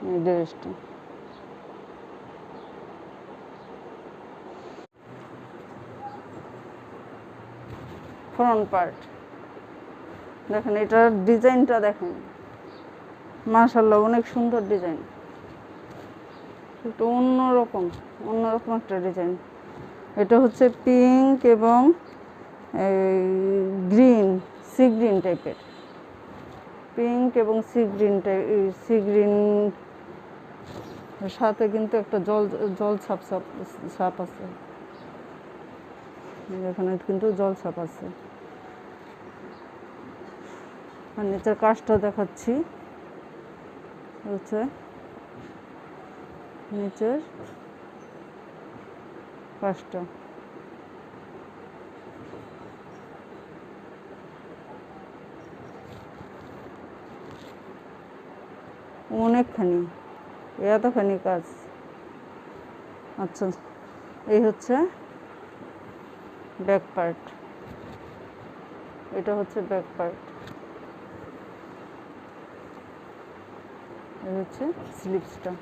এই ড্রেসটা front part দেখেন, এটার ডিজাইনটা দেখেন, মাশাআল্লাহ অনেক সুন্দর ডিজাইন, একটু অন্যরকম একটা ডিজাইন। এটা হচ্ছে পিঙ্ক এবং গ্রিন, সি গ্রিন টাইপের, পিঙ্ক এবং সি গ্রিন সাথে কিন্তু একটা জল জল ছাপ আছে, এখানে কিন্তু জল ছাপ আছে। আর নিচের কাজটা দেখাচ্ছি, হচ্ছে নিচের কাজটা অনেকখানি, এতখানি কাজ। আচ্ছা, এই হচ্ছে ব্যাক পার্ট, এটা হচ্ছে ব্যাক পার্ট, এই হচ্ছে স্লিভসটা।